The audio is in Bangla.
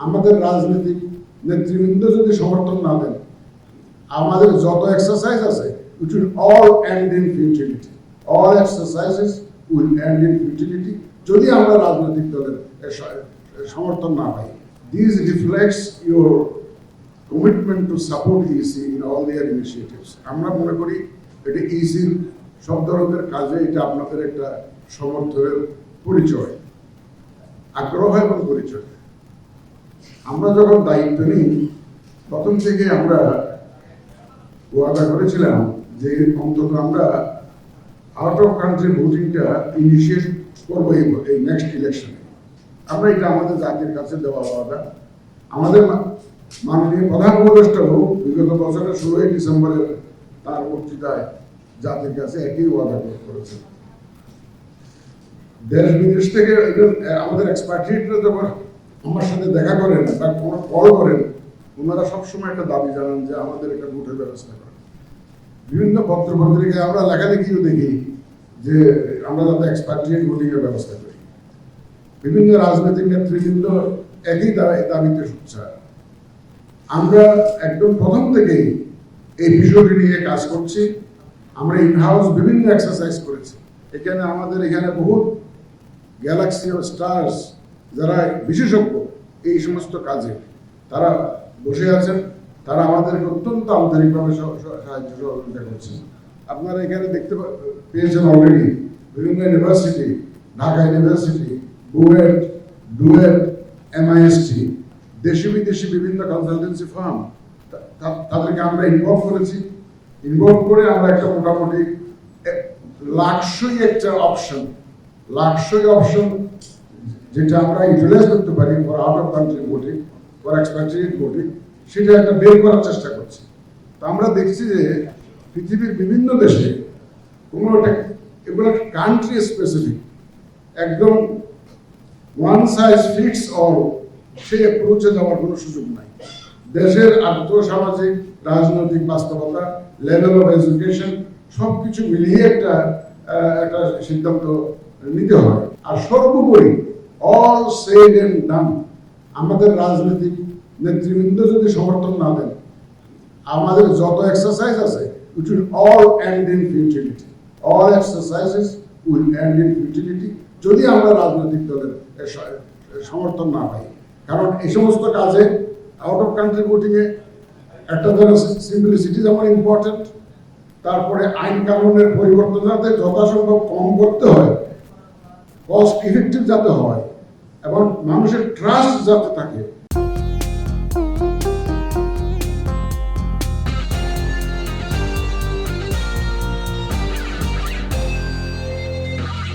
আমাদের রাজনৈতিক নেতৃবৃন্দ যদি সমর্থন না দেন, আমাদের যত এক্সারসাইজ আছে which will all end in futility. All exercises will end in futility যদি আমরা রাজনৈতিক দলের সমর্থন না পাই। This reflects your commitment to support EC in all their initiatives. আমরা মনে করি এটা ইসির সব ধরনের কাজে এটা আপনাদের একটা সমর্থনের পরিচয়, আগ্রহ এবং পরিচয়। আমরা যখন দায়িত্ব নিই প্রথম থেকে আমরা ওয়াদা করেছিলাম যে অন্তত আমরা আউট অফ কান্ট্রি ভোটিংটা ইনিশিয়েট করবো এই নেক্সট ইলেকশনে। আমরা এটা আমাদের জাতির কাছে দেওয়া ওয়াদা। আমাদের মাননীয় প্রধান উপদেষ্টাও বিগত বছরের 16 ডিসেম্বরের তার বক্তৃতায় জাতির কাছে একই ওয়াদা করেছেন। দেশ বিদেশ থেকে আমাদের এক্সপার্টিরা যখন আমার সাথে দেখা করেন বা কোনো কল করেন, ওনারা সবসময় একটা দাবি জানান যে আমাদের একটা ভোটের ব্যবস্থা করেন। বিভিন্ন পত্র পত্রিকায় আমরা লেখালেখিও দেখি যে আমরা যাতে এক্সপার্টিয়েট ভোটিংয়ের ব্যবস্থা করি। বিভিন্ন রাজনৈতিক নেতৃবৃন্দ একই দাবিতে সোচ্চার। আমরা একদম প্রথম থেকেই এই বিষয়টি নিয়ে কাজ করছি। আমরা ইনহাউস বিভিন্ন এক্সারসাইজ করেছি। এখানে বহুত গ্যালাক্সি ও স্টার্স যারা বিশেষজ্ঞ এই সমস্ত কাজে তারা বসে আছেন, তারা আমাদেরকে অত্যন্ত আন্তরিকভাবে সাহায্য সহযোগিতা করছেন। আপনারা এখানে দেখতে পেয়েছেন অলরেডি বিভিন্ন university, Dhaka university, BUET, duet, MIST, দেশি বিদেশি বিভিন্ন কনসালটেন্সি ফার্ম, তাদেরকে আমরা ইনভলভ করেছি। ইনভলভ করে আমরা একটা মোটামুটি লাক্সই একটা অপশন যেটা আমরা ইউটিলাইজ করতে পারি for out of country voting, for expatriate voting, সেটা একটা বের করার চেষ্টা করছি। তো আমরা দেখছি যে পৃথিবীর বিভিন্ন দেশে কোনো একটা এগুলো কান্ট্রি স্পেসিফিক, একদম ওয়ান সাইজ ফিটস অল সেই অ্যাপ্রোচে যাওয়ার কোনো সুযোগ নাই। দেশের আর্থসামাজিক রাজনৈতিক বাস্তবতা, লেভেল অফ এডুকেশন সবকিছু মিলিয়ে একটা সিদ্ধান্ত নিতে হয়। আর সর্বোপরি অল সেড এন্ড ডান, আমাদের রাজনৈতিক নেতৃবৃন্দ যদি সমর্থন না দেন, আমাদের যত এক্সারসাইজ আছে which will all end in futility. All exercises will end in futility যদি আমরা রাজনৈতিক দলের সমর্থন না পাই। কারণ এই সমস্ত কাজে আউট অফ কান্ট্রি ভোটিং এ একটা ধরনের সিম্পলিসিটি যেমন ইম্পর্টেন্ট, তারপরে আইন কানুনের পরিবর্তন যাতে যথাসম্ভব কম করতে হয়, কস্ট ইফেক্টিভ যাতে হয় এবং মানুষের ট্রাস্ট যাতে থাকে,